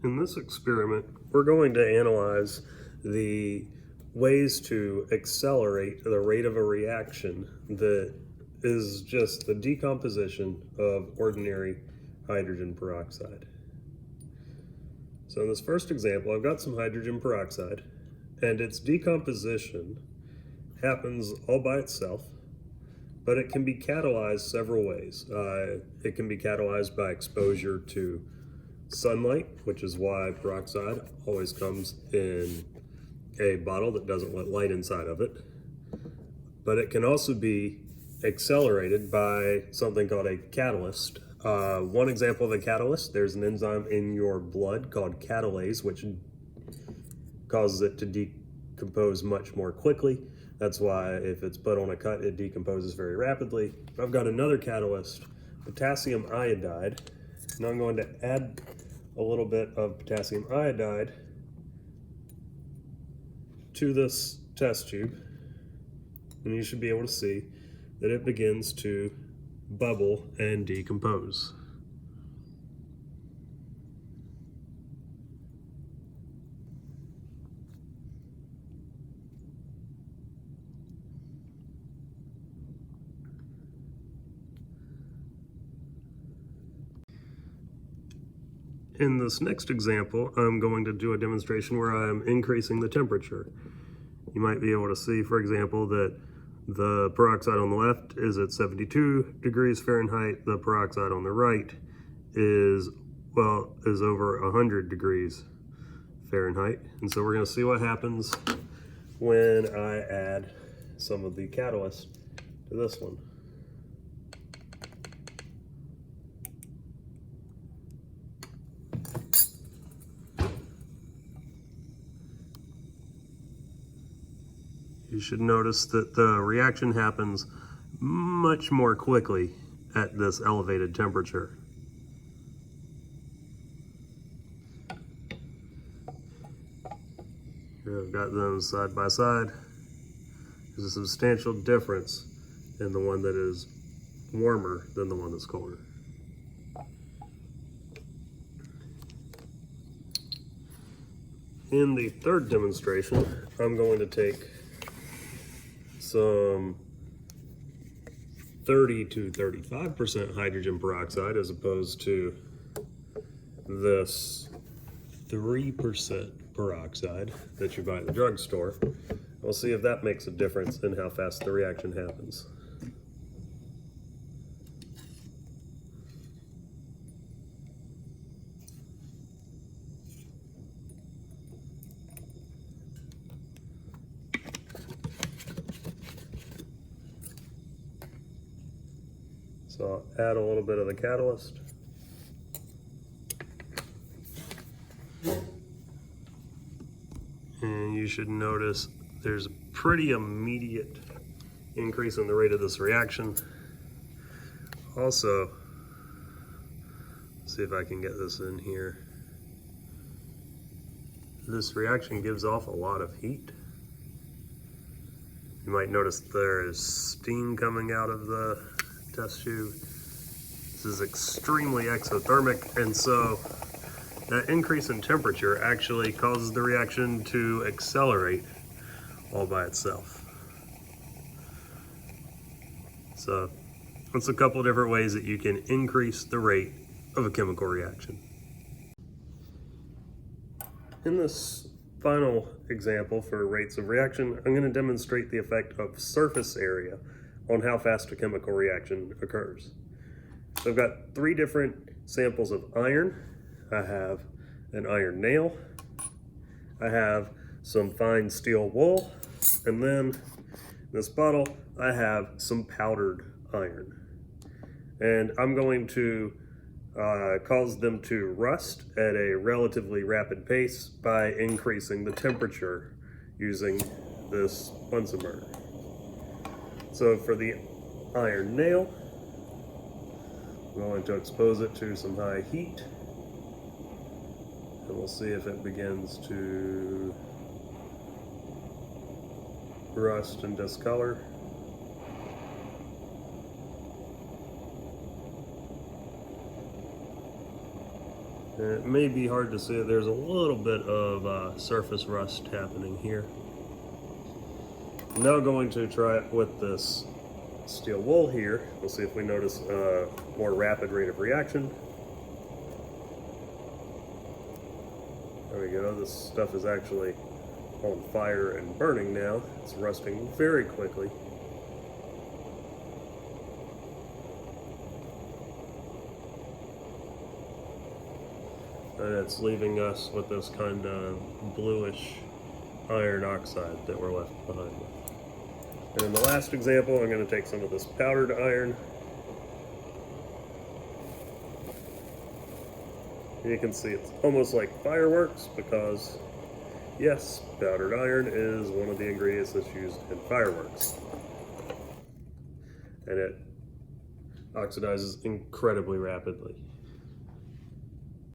In this experiment, we're going to analyze the ways to accelerate the rate of a reaction that is just the decomposition of ordinary hydrogen peroxide. So in this first example, I've got some hydrogen peroxide, and its decomposition happens all by itself, but it can be catalyzed several ways. It can be catalyzed by exposure to sunlight, which is why peroxide always comes in a bottle that doesn't let light inside of it. But it can also be accelerated by something called a catalyst. One example of a catalyst, there's an enzyme in your blood called catalase, which causes it to decompose much more quickly. That's why if it's put on a cut, it decomposes very rapidly. I've got another catalyst, potassium iodide. Now I'm going to add a little bit of potassium iodide to this test tube, and you should be able to see that it begins to bubble and decompose. In this next example, I'm going to do a demonstration where I'm increasing the temperature. You might be able to see, for example, that the peroxide on the left is at 72 degrees Fahrenheit. The peroxide on the right is over 100 degrees Fahrenheit. And so we're going to see what happens when I add some of the catalyst to this one. You should notice that the reaction happens much more quickly at this elevated temperature. Here I've got them side by side. There's a substantial difference in the one that is warmer than the one that's colder. In the third demonstration, I'm going to take some 30 to 35% hydrogen peroxide as opposed to this 3% peroxide that you buy at the drugstore. We'll see if that makes a difference in how fast the reaction happens. So I'll add a little bit of the catalyst. And you should notice there's a pretty immediate increase in the rate of this reaction. Also, see if I can get this in here. This reaction gives off a lot of heat. You might notice there is steam coming out of the test tube. This is extremely exothermic, and so that increase in temperature actually causes the reaction to accelerate all by itself. So that's a couple different ways that you can increase the rate of a chemical reaction. In this final example for rates of reaction, I'm going to demonstrate the effect of surface area on how fast a chemical reaction occurs. So I've got 3 different samples of iron. I have an iron nail, I have some fine steel wool, and then in this bottle I have some powdered iron. And I'm going to cause them to rust at a relatively rapid pace by increasing the temperature using this Bunsen burner. So for the iron nail, I'm going to expose it to some high heat, and we'll see if it begins to rust and discolor. It may be hard to see. There's a little bit of surface rust happening here. I'm now going to try it with this steel wool here. We'll see if we notice a more rapid rate of reaction. There we go. This stuff is actually on fire and burning now. It's rusting very quickly. And it's leaving us with this kind of bluish iron oxide that we're left behind with. And in the last example, I'm going to take some of this powdered iron. You can see it's almost like fireworks because, yes, powdered iron is one of the ingredients that's used in fireworks. And it oxidizes incredibly rapidly.